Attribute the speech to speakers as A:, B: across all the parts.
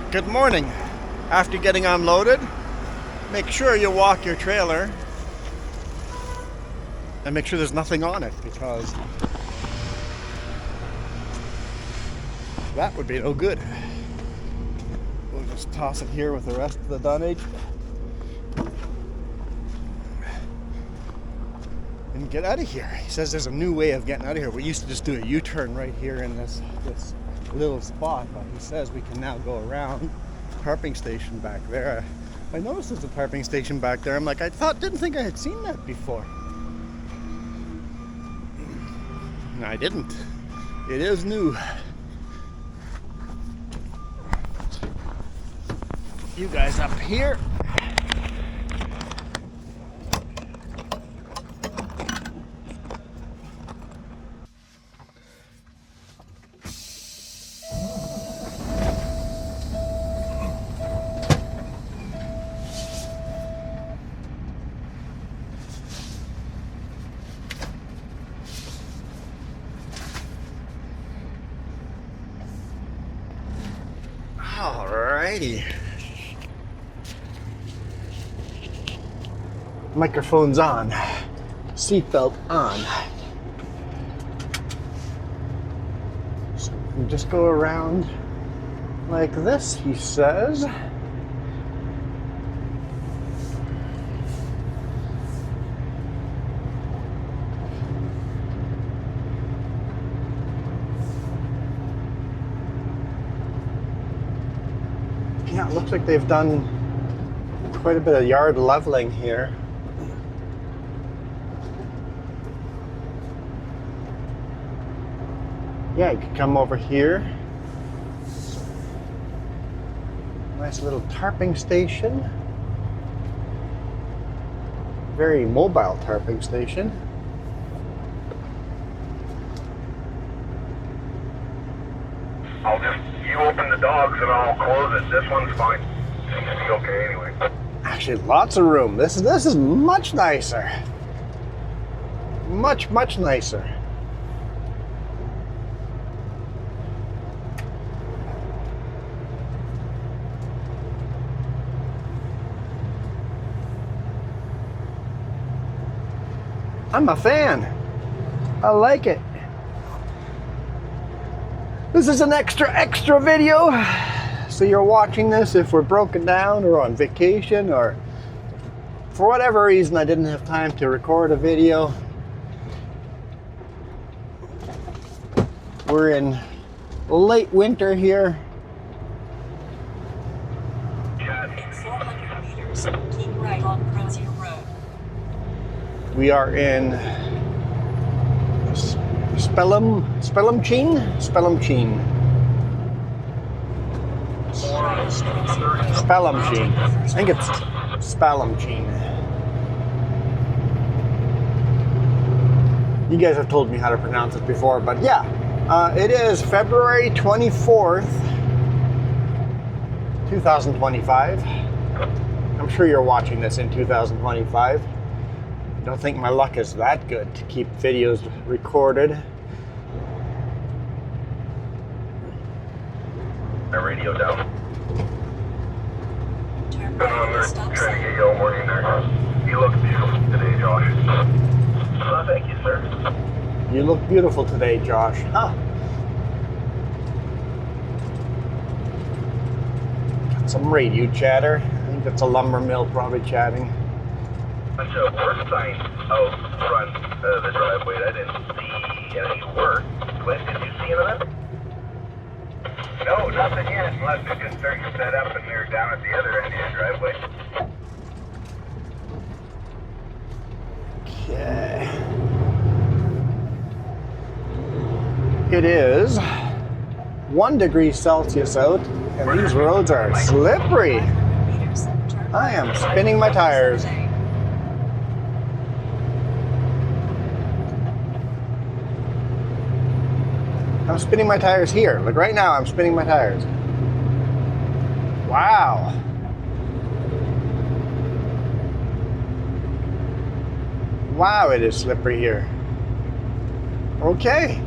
A: Good morning. After getting unloaded, make sure you walk your trailer and make sure there's nothing on it, because that would be no good. We'll just toss it here with the rest of the dunnage and get out of here. He says there's a new way of getting out of here. We used to just do a U-turn right here in this little spot, but he says we can now go around. Tarping station back there. I noticed there's a tarping station back there. I'm like, didn't think I had seen that before. No, I didn't. It is new. You guys up here. Alrighty. Microphone's on. Seatbelt on. So we can just go around like this, he says. Yeah, it looks like they've done quite a bit of yard leveling here. Yeah, you could come over here. Nice little tarping station. Very mobile tarping station.
B: You open the dogs and I'll close it. This one's fine. It's be okay anyway.
A: Actually, lots of room. This is much nicer. Much nicer. I'm a fan. I like it. This is an extra video. So you're watching this if we're broken down or on vacation, or for whatever reason I didn't have time to record a video. We're in late winter here.
C: In 400 meters, keep right on Crozier Road.
A: We are in Spelumcheen. I think it's Spelumcheen. You guys have told me how to pronounce it before, but yeah, it is February 24th, 2025. I'm sure you're watching this in 2025. I don't think my luck is that good to keep videos recorded.
B: My radio down. Trying to get you all morning there. You look beautiful today, Josh. Thank you, sir.
A: You look beautiful today, Josh. Huh. Got some radio chatter. I think that's a lumber mill probably chatting.
B: Bunch of work signs out front of the driveway. I didn't see any work. Clint, did you see any of that? No, nothing yet, unless it just starts to set up and they're down at the other end of the driveway.
A: Okay. It is 1 degree Celsius out, and these roads are slippery. I am spinning my tires. I'm spinning my tires here. Like right now, I'm spinning my tires. Wow. Wow, it is slippery here. Okay.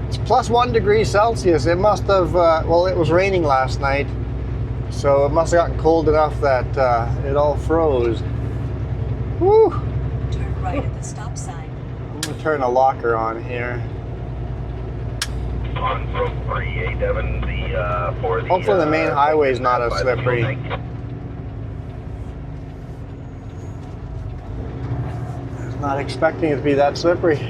A: It's plus 1 degree Celsius. It must have, well, it was raining last night. So it must have gotten cold enough that it all froze. Woo!
C: Turn right at the stop sign.
A: I'm gonna turn the locker on here.
B: On Road 48, Devin, for the...
A: Hopefully the main highway is not as slippery. I was not expecting it to be that slippery.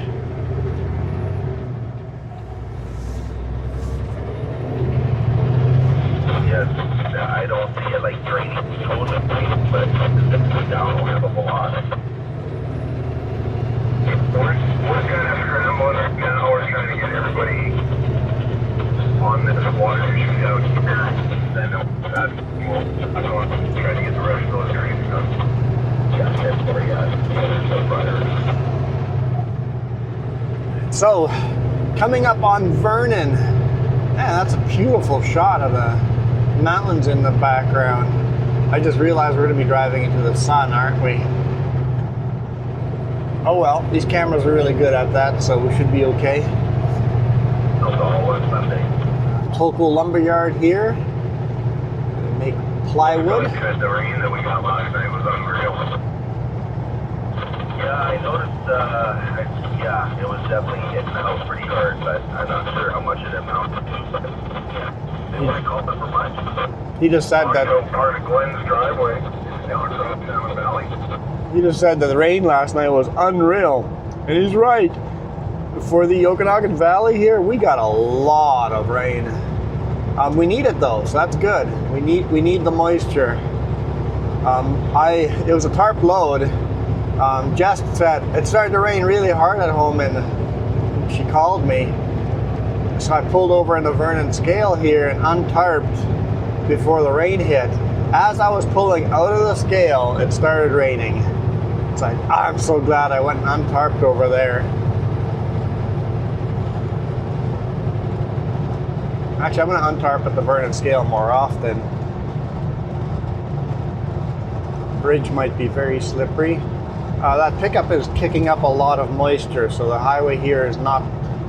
B: Yes, I don't see it like draining totally, but it's down will have a whole lot. We're kind of scrambling right now. We're trying to get everybody on this water issue out here. Then I don't want to try to get the rest of those drains done. Yeah, that's where
A: So, coming up on Vernon. Man, that's a beautiful shot of the mountains in the background. I just realized we're going to be driving into the sun, aren't we? Oh well, these cameras are really good at that, so we should be okay. Tolko Lumberyard here. Make plywood.
B: The rain that we got last night was unreal. Yeah, I noticed, yeah, it was definitely hitting the house pretty hard, but I'm not sure how much it amounted to, but yeah, they weren't called it for much.
A: He just said that...
B: part of Glenn's driveway, down across Salmon Valley.
A: He just said that the rain last night was unreal. And he's right. For the Okanagan Valley here, we got a lot of rain. We need it though, so that's good. We need the moisture. It was a tarp load. Jess said it started to rain really hard at home, and she called me. So I pulled over in the Vernon scale here and untarped before the rain hit. As I was pulling out of the scale, it started raining. It's like, I'm so glad I went and untarped over there. Actually, I'm going to untarp at the Vernon scale more often. The bridge might be very slippery. That pickup is kicking up a lot of moisture, so the highway here is not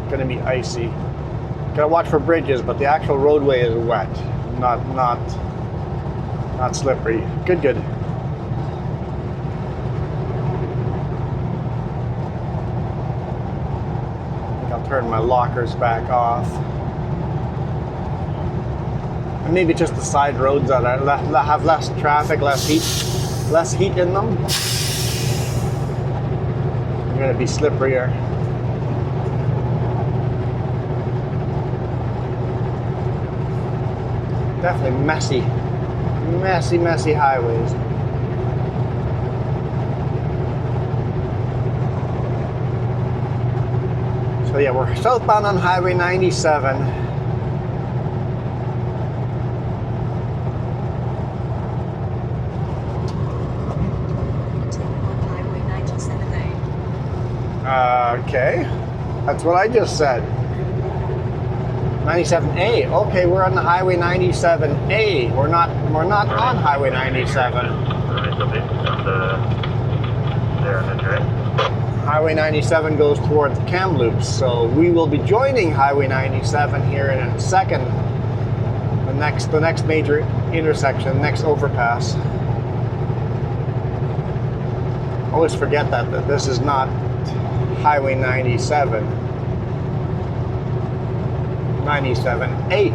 A: going to be icy. Gotta watch for bridges, but the actual roadway is wet, not slippery. Good. I think I'll turn my lockers back off. And maybe just the side roads that have less traffic, less heat in them. They're gonna be slipperier. Definitely messy highways. So yeah, we're southbound on Highway 97.
C: Highway 97A.
A: Okay, that's what I just said. 97A. Okay, we're on the Highway 97A. We're not on Highway 97. Highway 97 goes towards Kamloops, so we will be joining Highway 97 here in a second. The next major intersection, next overpass. Always forget that this is not Highway 97. 97A.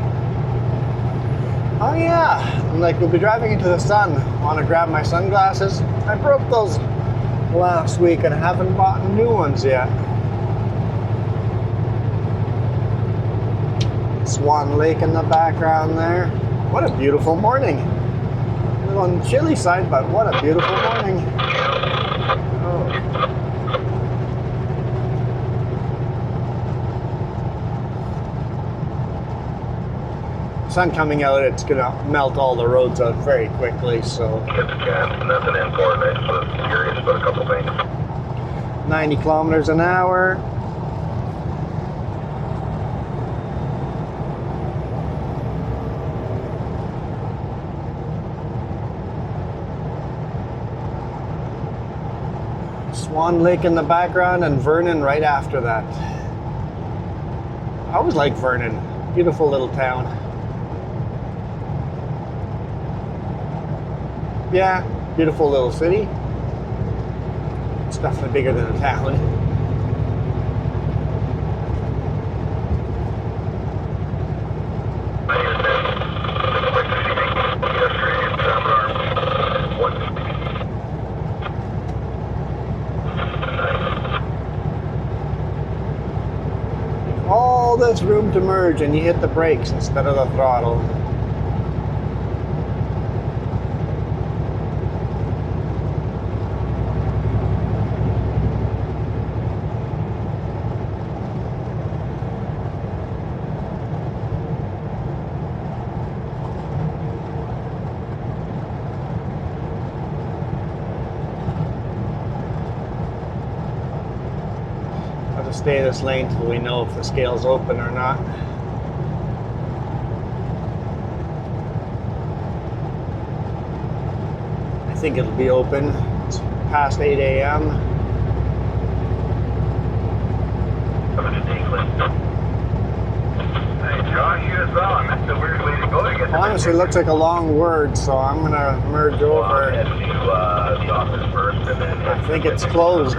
A: Oh yeah, we'll be driving into the sun. Want to grab my sunglasses? I broke those last week and haven't bought new ones yet. Swan Lake in the background there. What a beautiful morning. A little on the chilly side, but what a beautiful morning. Oh. Sun coming out, it's gonna melt all the roads out very quickly, so.
B: Nothing important. I just was curious about a couple things.
A: 90 kilometers an hour. Swan Lake in the background and Vernon right after that. I always like Vernon. Beautiful little town. Yeah, beautiful little city. It's definitely bigger than a town. All this room to merge, and you hit the brakes instead of the throttle. I'll just stay this lane till we know if the scale's open or not. I think it'll be open. It's past 8 a.m.
B: Hey, Josh, you as well. That's a weird way to go to get
A: Honestly, it looks like a long word, so I'm gonna merge over.
B: head to the office first, and then
A: I think it's closed.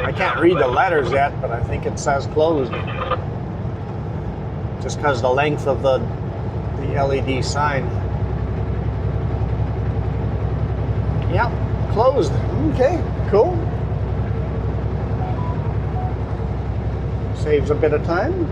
A: I can't read the letters yet, but I think it says closed. Just because the length of the LED sign. Yep, closed. Okay, cool. Saves a bit of time.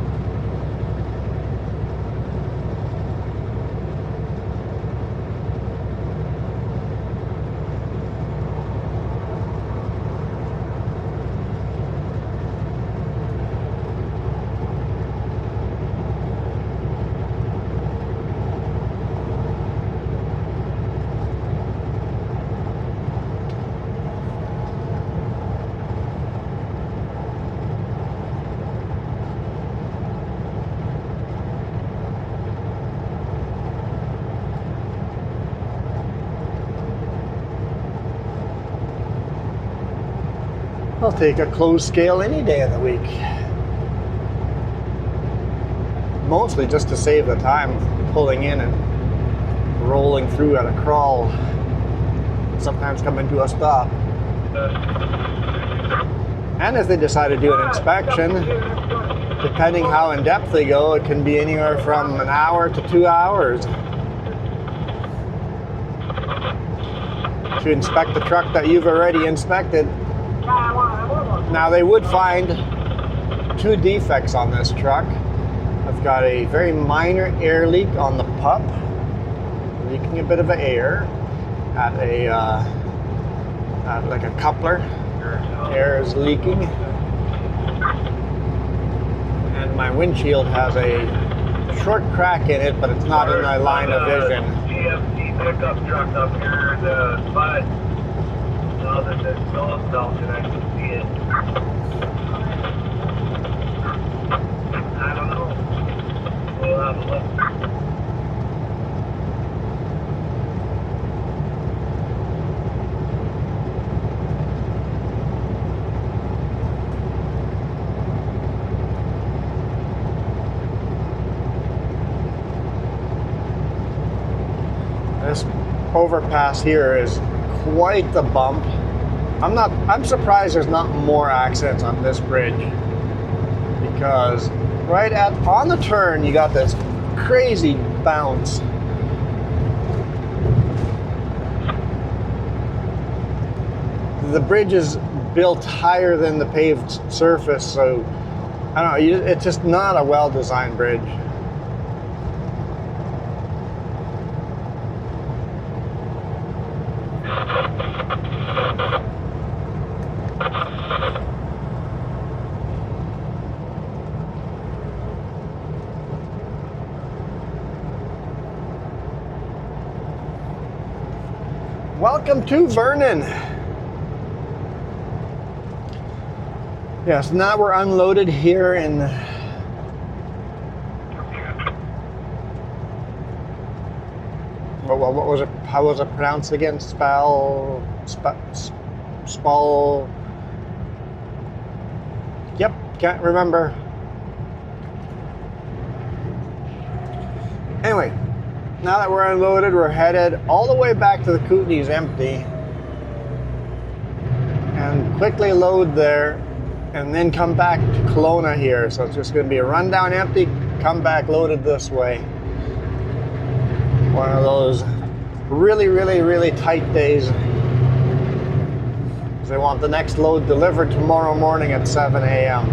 A: I'll take a closed scale any day of the week. Mostly just to save the time pulling in and rolling through at a crawl. Sometimes coming to a stop. And if they decide to do an inspection, depending how in depth they go, it can be anywhere from an hour to 2 hours to inspect the truck that you've already inspected. Now they would find 2 defects on this truck. I've got a very minor air leak on the pup, leaking a bit of air at like a coupler. Air is leaking, and my windshield has a short crack in it, but it's not in my line of vision.
B: GMC pickup truck up here in the spot. Now that the snow melted, I can see it. I don't know. We'll have a look.
A: This overpass here is quite the bump. I'm surprised there's not more accidents on this bridge, because right on the turn you got this crazy bounce. The bridge is built higher than the paved surface, so I don't know, it's just not a well-designed bridge. Welcome to Vernon. Yes, now we're unloaded here in what was it? How was it pronounced again? Spal. Yep, can't remember. Anyway, Now that we're unloaded, we're headed all the way back to the Kootenays empty. And quickly load there. And then come back to Kelowna here. So it's just going to be a run down empty, come back loaded this way. One of those really, really, really tight days. They want the next load delivered tomorrow morning at 7 a.m.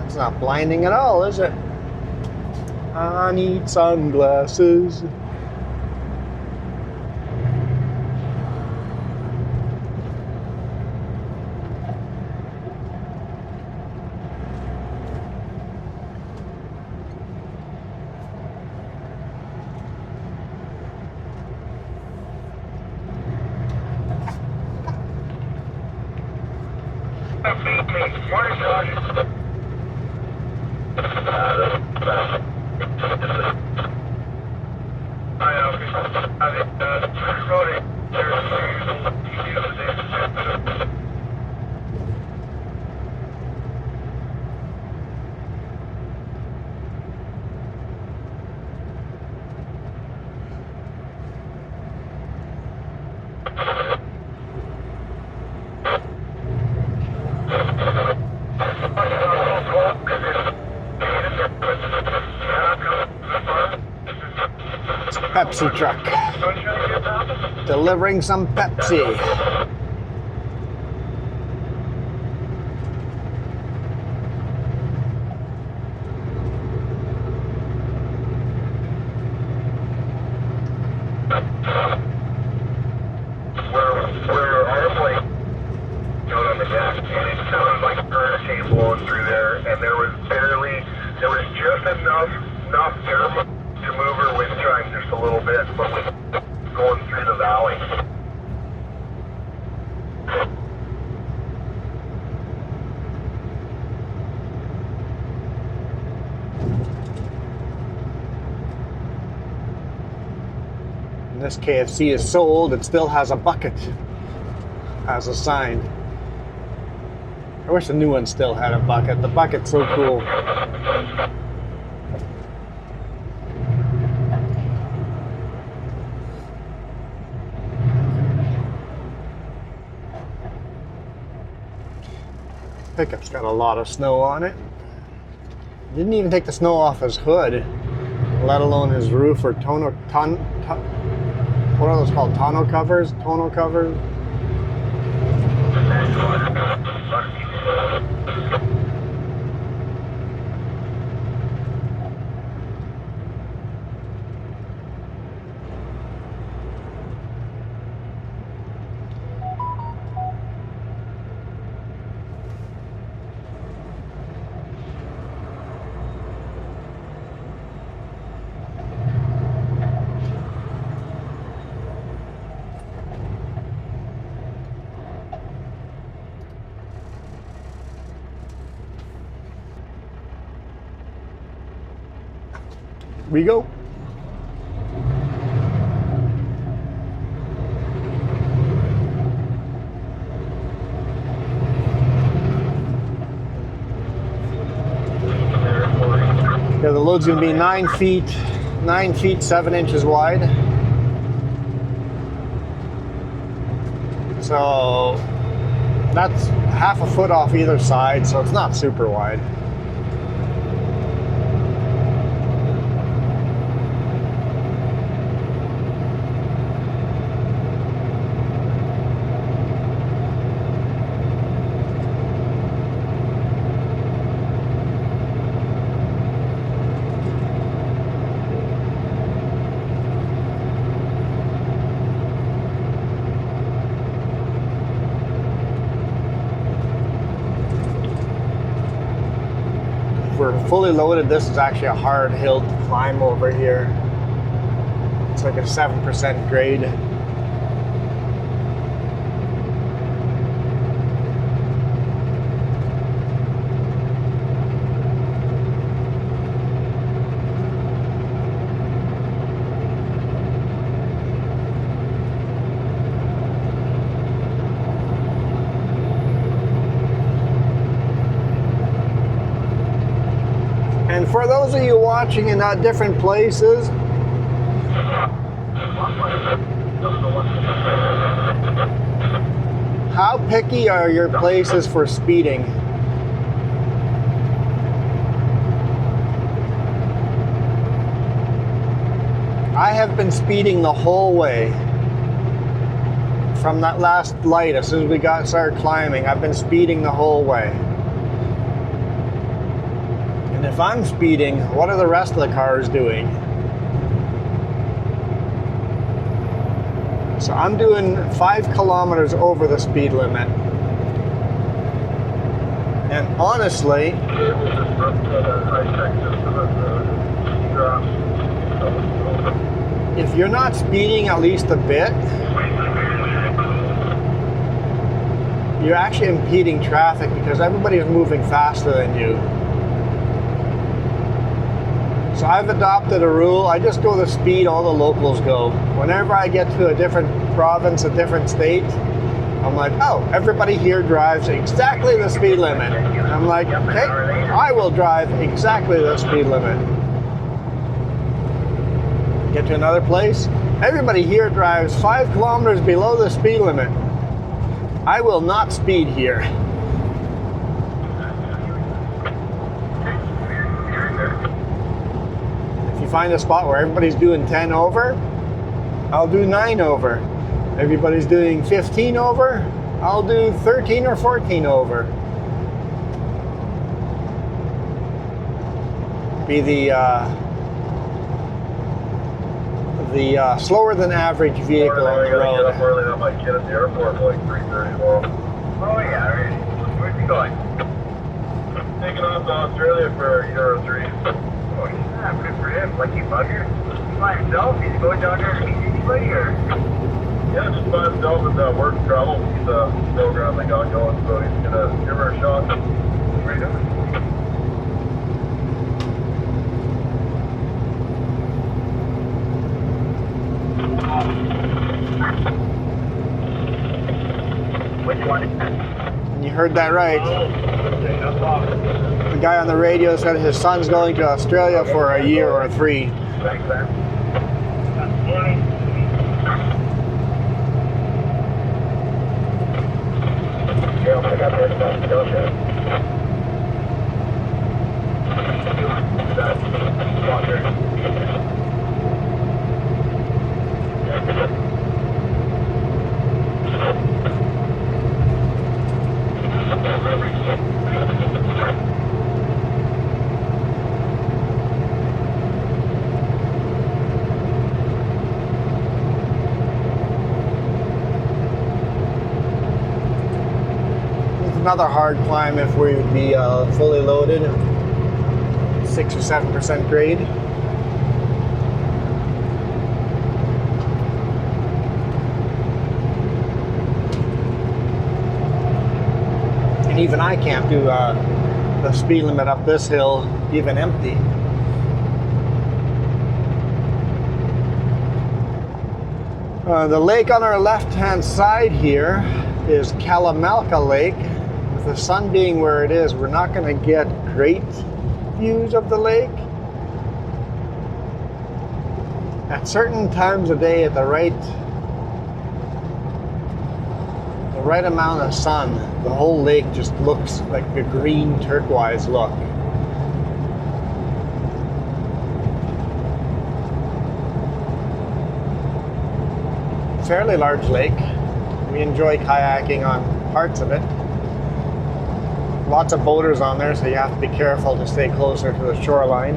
A: It's not blinding at all, is it? I need sunglasses.
B: Morning, Josh.
A: Pepsi truck. Delivering some Pepsi.
B: We're halfway out on the deck, and it sounded like a hurricane blowing through there, and there was just enough air to move her wind chime just a little bit, but we're going through the valley.
A: And this KFC is so old it still has a bucket as a sign. I wish the new one still had a bucket. The bucket's so cool. Pickup's got a lot of snow on it. Didn't even take the snow off his hood, let alone his roof or what are those called? Tonneau covers? Tonneau covers? We go. Yeah, the load's gonna be 9 feet 7 inches wide. So that's half a foot off either side, so it's not super wide. We're fully loaded. This is actually a hard hill to climb over here. It's like a 7% grade. for those of you watching in different places, how picky are your places for speeding? I have been speeding the whole way. From that last light, as soon as we started climbing, I've been speeding the whole way. And if I'm speeding, what are the rest of the cars doing? So I'm doing 5 kilometers over the speed limit. And honestly, if you're not speeding at least a bit, you're actually impeding traffic because everybody is moving faster than you. So I've adopted a rule. I just go the speed all the locals go. Whenever I get to a different province, a different state, I'm like, oh, everybody here drives exactly the speed limit. And I'm like, okay, I will drive exactly the speed limit. Get to another place, everybody here drives 5 kilometers below the speed limit. I will not speed here. If you find a spot where everybody's doing 10 over, I'll do 9 over. Everybody's doing 15 over, I'll do 13 or 14 over. Be the slower than average vehicle on the road.
B: I'm early on my kid at the airport for like 3:30 tomorrow. Oh yeah, really? Where's he going? Taking off to Australia for Euro 3. Oh yeah, good for him. Lucky bugger. He's by himself? He's going down there to meet anybody or? Yeah, just by himself with work travel. He's a program they got going, so he's gonna give her a shot. What are you doing? Which one?
A: You heard that right. The guy on the radio said his son's going to Australia for a year or 3.
B: Thanks, man. Yeah, I got heard about the Delta.
A: Another hard climb if we would be fully loaded, 6 or 7% grade. And even I can't do the speed limit up this hill even empty. The lake on our left-hand side here is Kalamalka Lake. With the sun being where it is, we're not going to get great views of the lake. At certain times of day, at the right amount of sun, the whole lake just looks like a green turquoise look. Fairly large lake. We enjoy kayaking on parts of it. Lots of boaters on there, so you have to be careful to stay closer to the shoreline.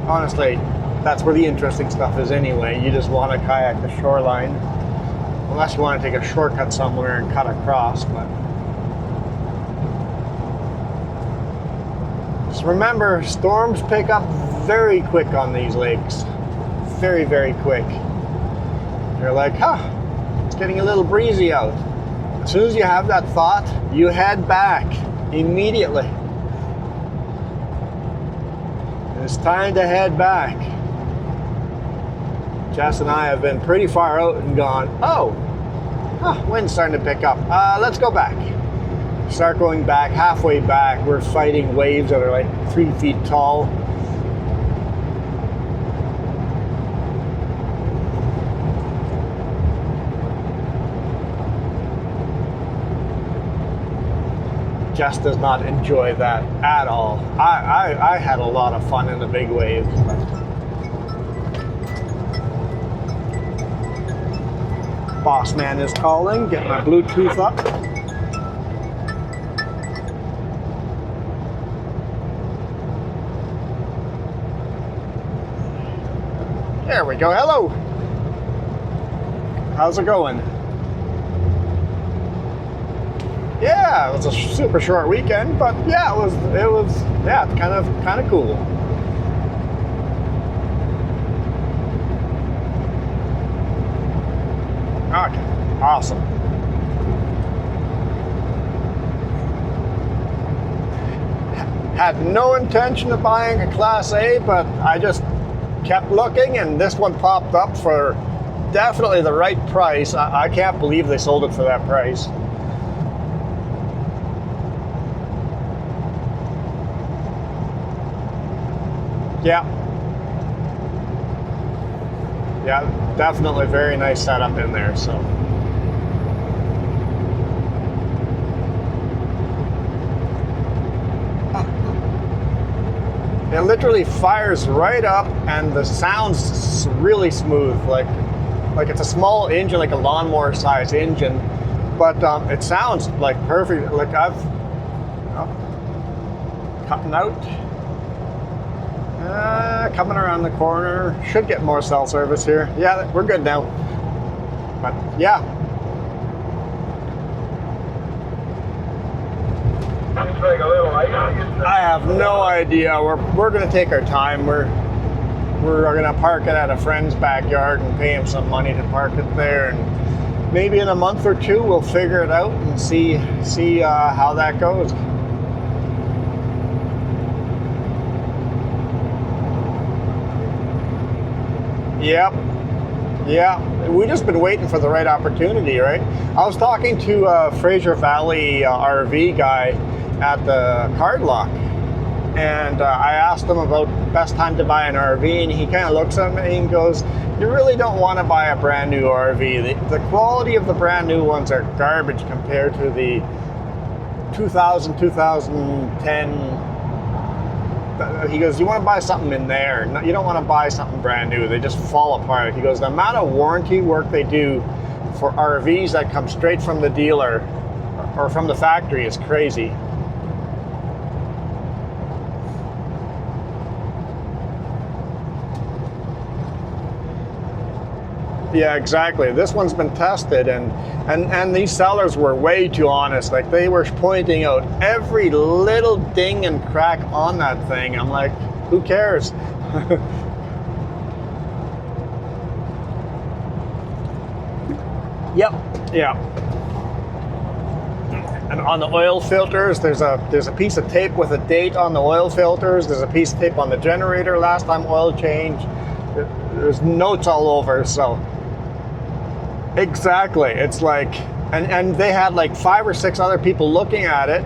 A: Honestly, that's where the interesting stuff is anyway. You just want to kayak the shoreline. Unless you want to take a shortcut somewhere and cut across, but just remember, storms pick up very quick on these lakes. Very, very quick. You're like, it's getting a little breezy out. As soon as you have that thought, you head back immediately. It's time to head back. Jess and I have been pretty far out and gone, wind's starting to pick up. Let's go back. start going back, halfway back, we're fighting waves that are like 3 feet tall. Just does not enjoy that at all. I had a lot of fun in the big waves. Boss man is calling. Get my Bluetooth up. There we go. Hello. How's it going? Yeah, it was a super short weekend, but yeah, it was yeah, kind of cool. Okay, awesome. Had no intention of buying a Class A, but I just kept looking, and this one popped up for definitely the right price. I can't believe they sold it for that price. Yeah. Yeah, definitely very nice setup in there, so. It literally fires right up and the sound's really smooth, like it's a small engine, like a lawnmower size engine, but it sounds like perfect. Like cutting out. Coming around the corner. Should get more cell service here. Yeah, we're good now. But yeah.
B: Looks like a little icy.
A: I have no idea. We're gonna take our time. We're gonna park it at a friend's backyard and pay him some money to park it there, and maybe in a month or two we'll figure it out and see how that goes. Yep. Yeah, we just been waiting for the right opportunity, right? I was talking to Fraser Valley RV guy at the card lock, and I asked him about best time to buy an RV, and he kind of looks at me and goes, "You really don't want to buy a brand new RV. The quality of the brand new ones are garbage compared to the 2000, 2010." He goes, "You want to buy something in there. You don't want to buy something brand new. They just fall apart." He goes, "The amount of warranty work they do for RVs that come straight from the dealer or from the factory is crazy." Yeah, exactly. This one's been tested, and these sellers were way too honest. Like, they were pointing out every little ding and crack on that thing. I'm like, who cares? Yep. Yeah. And on the oil filters, there's a piece of tape with a date on the oil filters. There's a piece of tape on the generator, last time oil change. There's notes all over, so. Exactly. It's like, and they had like 5 or 6 other people looking at it,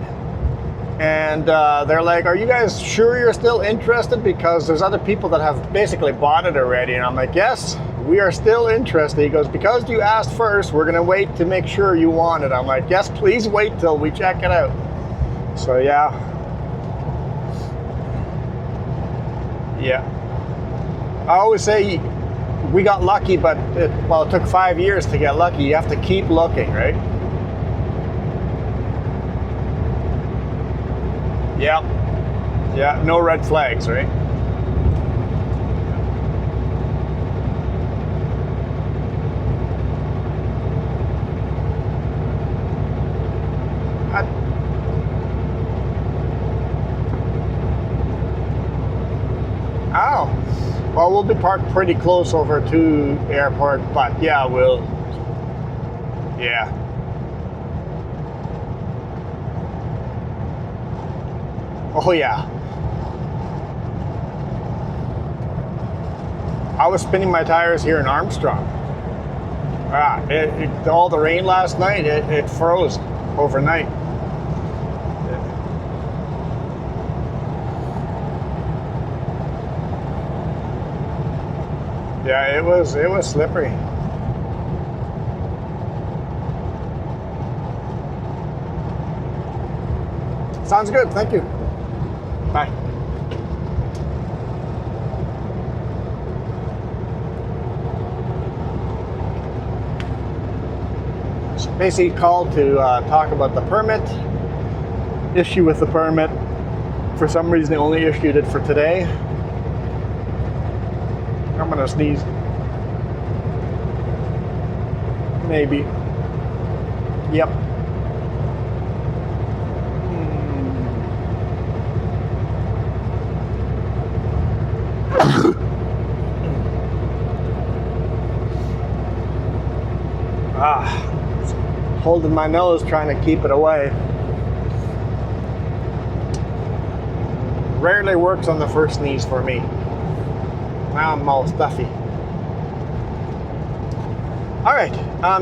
A: and they're like, "Are you guys sure you're still interested? Because there's other people that have basically bought it already." And I'm like, "Yes, we are still interested." He goes, "Because you asked first, we're gonna wait to make sure you want it." I'm like, "Yes, please wait till we check it out." So yeah. Yeah. I always say, we got lucky, but it took 5 years to get lucky. You have to keep looking, right? Yeah. Yeah, no red flags, right? Oh. Well, we'll be parked pretty close over to the airport, but yeah, yeah. Oh yeah. I was spinning my tires here in Armstrong. All the rain last night, it froze overnight. Yeah, it was slippery. Sounds good. Thank you. Bye. So basically called to talk about the permit, issue with the permit. For some reason, they only issued it for today. I'm gonna sneeze. Maybe. Yep. Holding my nose, trying to keep it away. Rarely works on the first sneeze for me. Now I'm all stuffy. All right.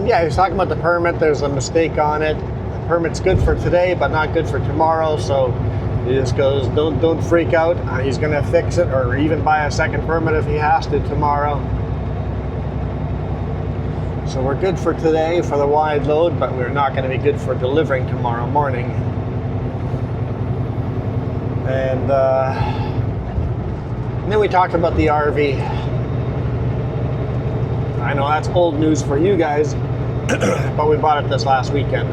A: Yeah, he was talking about the permit. There's a mistake on it. The permit's good for today, but not good for tomorrow. So he just goes, don't freak out. He's gonna fix it, or even buy a second permit if he has to tomorrow. So we're good for today for the wide load, but we're not going to be good for delivering tomorrow morning. And then we talked about the RV. I know that's old news for you guys, but we bought it this last weekend.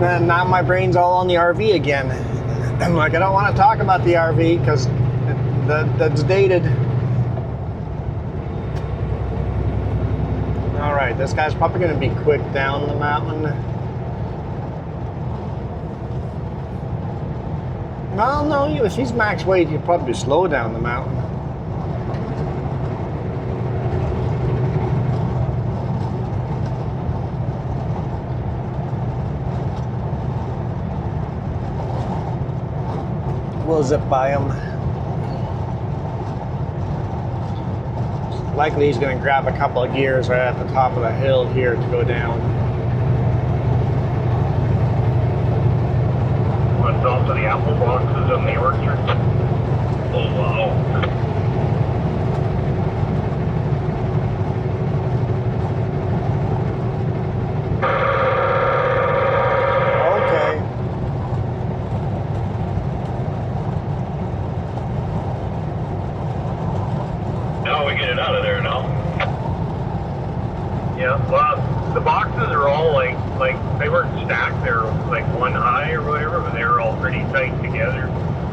A: And now my brain's all on the RV again. I'm like, I don't want to talk about the RV because that's dated. All right, this guy's probably going to be quick down the mountain. Well, no, if he's max weight, he'll probably slow down the mountain. We'll zip by him. Likely he's going to grab a couple of gears right at the top of the hill here to go down.
B: What's also the apple boxes in the orchard? Oh, wow. The boxes are all like they weren't stacked. They're like one high or whatever, but they were all pretty tight together.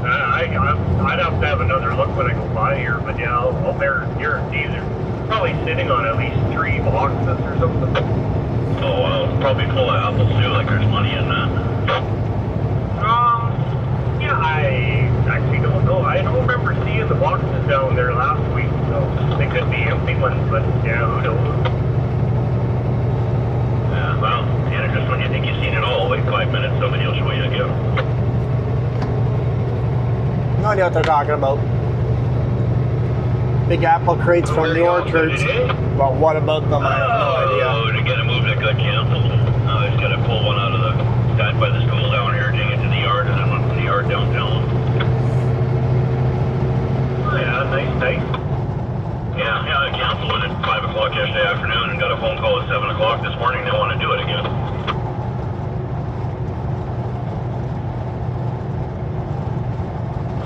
B: I'd have to have another look when I go by here, but yeah, I'll guarantee they're probably sitting on at least 3 boxes or something.
D: Oh, well, probably full of apples too. Like there's money in that.
B: Yeah, I actually don't know. I don't remember seeing the boxes down there last week, so they could be empty ones. But yeah, who knows?
D: Well, and just when you think you've seen it all, wait 5 minutes, somebody will show you again.
A: No idea what they're talking about. Big apple crates from the orchards. But what about them? I have no idea.
D: Oh, to get a move that got canceled. I just got to pull one out of the guy by the school down here, take it to the yard, and then went to the yard downtown.
B: Oh, yeah, nice.
D: Yeah, I canceled it at 5 o'clock yesterday afternoon and got a phone call at 7 o'clock this morning. They want to do it again.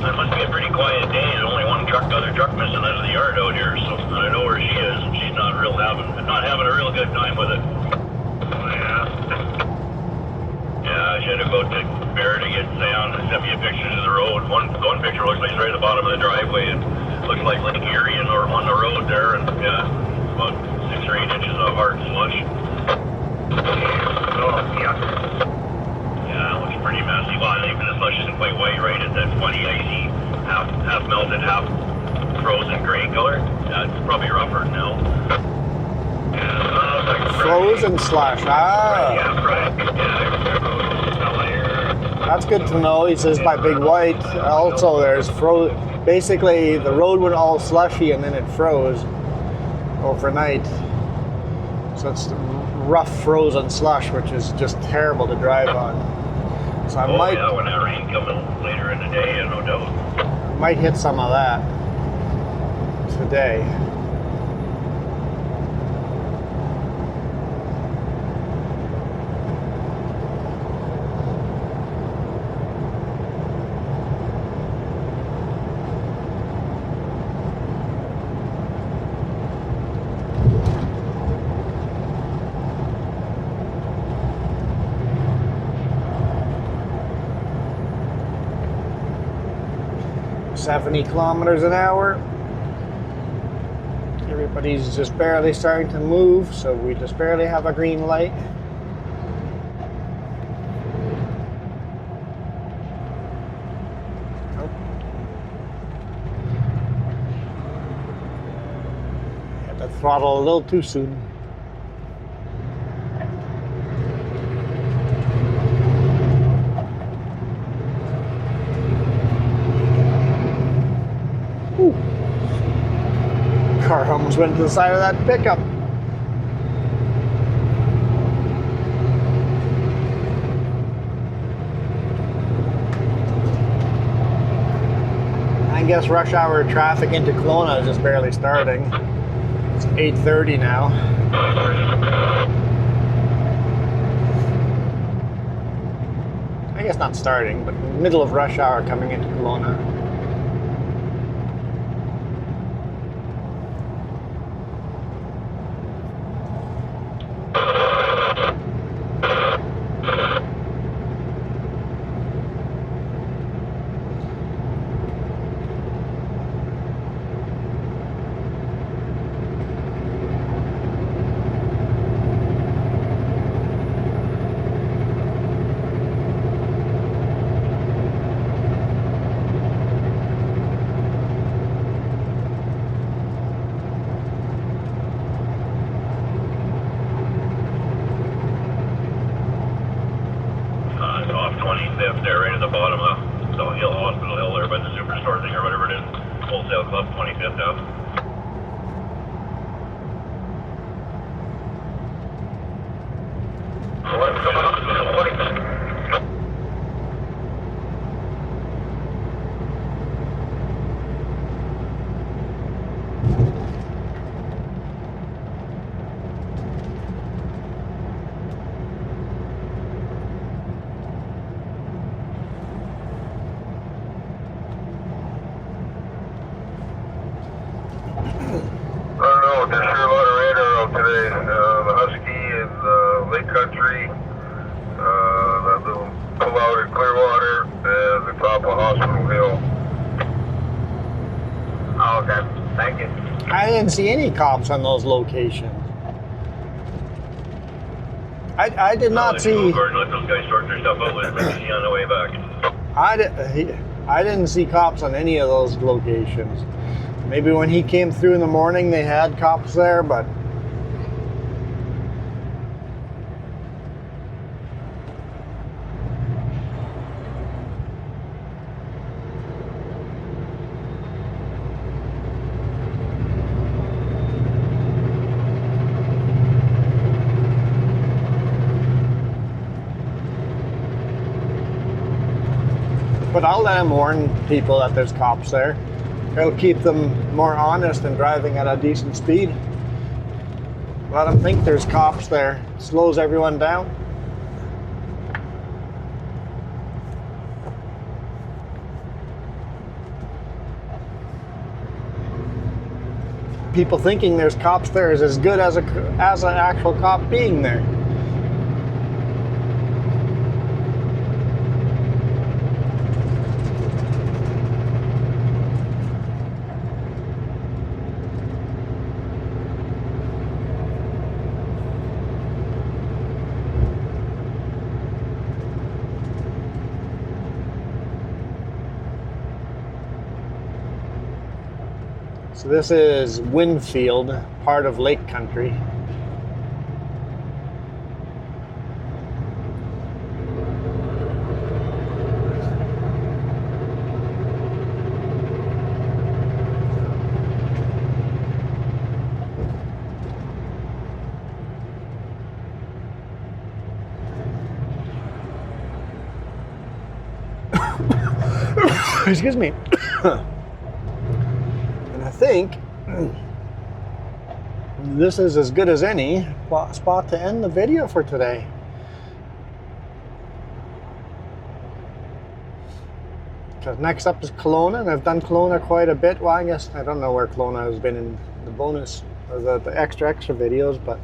D: That must be a pretty quiet day. There's only one other truck missing out of the yard out here, so I know where she is, and she's not having a real good time with it.
B: Oh, yeah.
D: Yeah, much. I had to go to Bear to get Sam to send me a picture of the road. One picture looks like it's right at the bottom of the driveway. It looks like Lake Erie or on the road there, and yeah, about 6 or 8 inches of hard slush.
B: Oh, yeah.
D: Yeah, it looks pretty messy. Well, even the slush isn't quite white, right? It's that funny, icy, half melted, half frozen gray color. Yeah, it's probably rougher now. Yeah, like
A: Frozen slush. Ah,
D: Yeah, right. Yeah,
A: that's good to know. He says by Big White. Also, there's basically the road went all slushy and then it froze overnight. So it's rough frozen slush, which is just terrible to drive on. So I might
D: yeah, when that rain coming later in the day, no doubt.
A: might hit some of that today. .70 kilometers an hour. Everybody's just barely starting to move, so we just barely have a green light. Nope. Had to throttle a little too soon. Car almost went to the side of that pickup. I guess rush hour traffic into Kelowna is just barely starting. It's 8:30 now. I guess not starting, but middle of rush hour coming into Kelowna.
D: Off 25th there, right at the bottom of the hill, Hospital Hill there by the Superstore thing or whatever it is. Wholesale Club, 25th out.
B: There's sure a lot of radar out today. The Husky and the Lake Country, that little pull out in Clearwater, and the top of Hospital Hill. Oh, okay. Thank you.
A: I didn't see any cops on those locations. I did not see.
D: Gordon let those guys sort their stuff out with me on the way back.
A: I didn't see cops on any of those locations. Maybe when he came through in the morning, they had cops there, but I'll let him warn people that there's cops there. It'll keep them more honest and driving at a decent speed. Let them think there's cops there. Slows everyone down. People thinking there's cops there is as good as an actual cop being there. So this is Winfield, part of Lake Country. Excuse me. And I think this is as good as any spot to end the video for today. Because next up is Kelowna, and I've done Kelowna quite a bit. Well, I guess I don't know where Kelowna has been in the bonus or the extra videos, but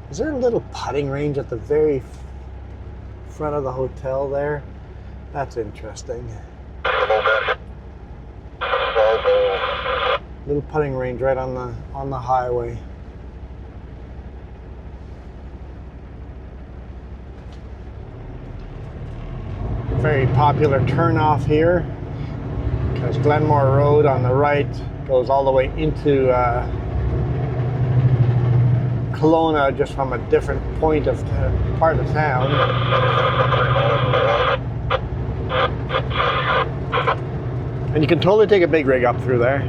A: is there a little putting range at the very front of the hotel there? That's interesting. Little putting range right on the highway. Very popular turnoff here because Glenmore Road on the right goes all the way into Kelowna, just from a different point of part of town. And you can totally take a big rig up through there.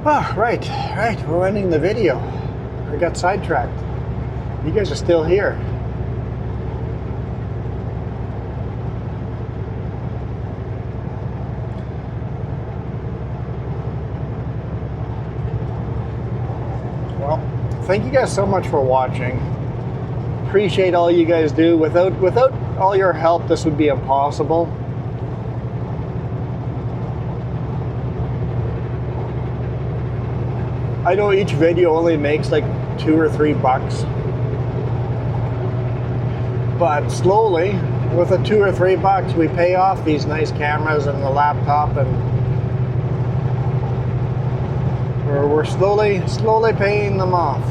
A: Oh, right, we're ending the video. I got sidetracked. You guys are still here. Well, thank you guys so much for watching. Appreciate all you guys do. Without all your help, this would be impossible. I know each video only makes like $2 or $3, but slowly, with the $2 or $3, we pay off these nice cameras and the laptop, and we're slowly paying them off.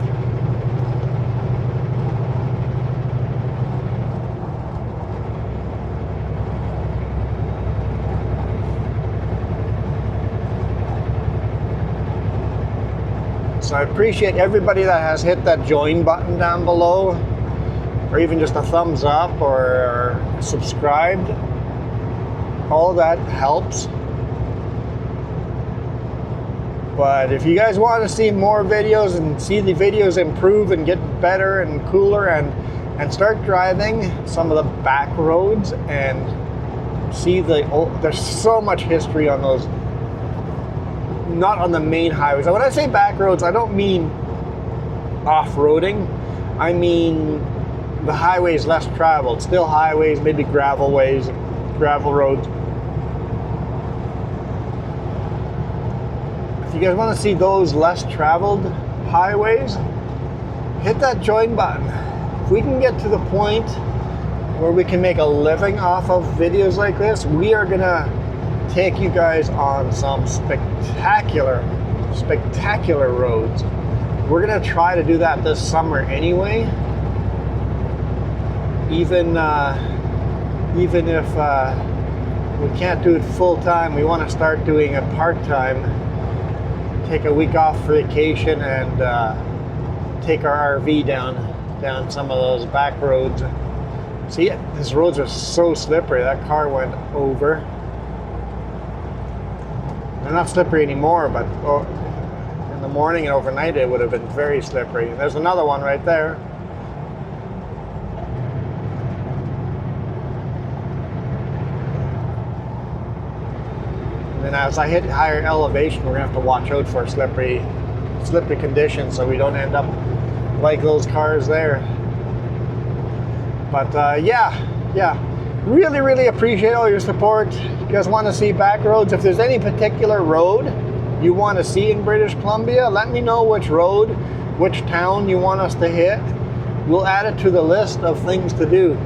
A: So I appreciate everybody that has hit that join button down below, or even just a thumbs up or subscribed. All that helps. But if you guys want to see more videos and see the videos improve and get better and cooler and start driving some of the back roads and see there's so much history on those. Not on the main highways. When I say back roads, I don't mean off-roading. I mean the highways less traveled. Still highways, maybe gravel ways, gravel roads. If you guys want to see those less traveled highways, hit that join button. If we can get to the point where we can make a living off of videos like this, we are gonna take you guys on some spectacular roads. We're gonna try to do that this summer anyway. Even if we can't do it full time, we want to start doing it part time. Take a week off for vacation and take our RV down some of those back roads. See, these roads are so slippery. That car went over. They're not slippery anymore, but in the morning and overnight it would have been very slippery. There's another one right there. And as I hit higher elevation, we're gonna have to watch out for slippery conditions so we don't end up like those cars there. But yeah, really appreciate all your support. If you guys want to see back roads, if there's any particular road you want to see in British Columbia, let me know which road, which town you want us to hit. We'll add it to the list of things to do.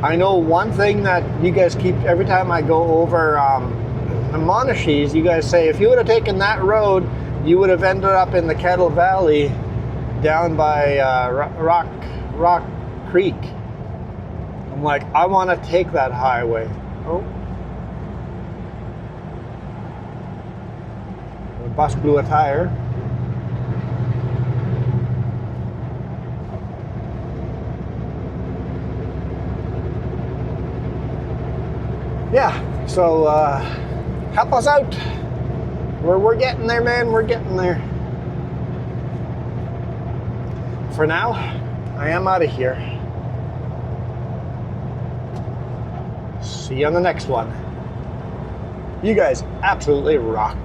A: I know one thing that you guys keep, every time I go over the Monashees, you guys say, if you would have taken that road, you would have ended up in the Kettle Valley down by Rock Creek. I'm like, I want to take that highway. Oh. The bus blew a tire. Yeah, so help us out. We're getting there, man. We're getting there. For now, I am out of here. See you on the next one. You guys absolutely rock.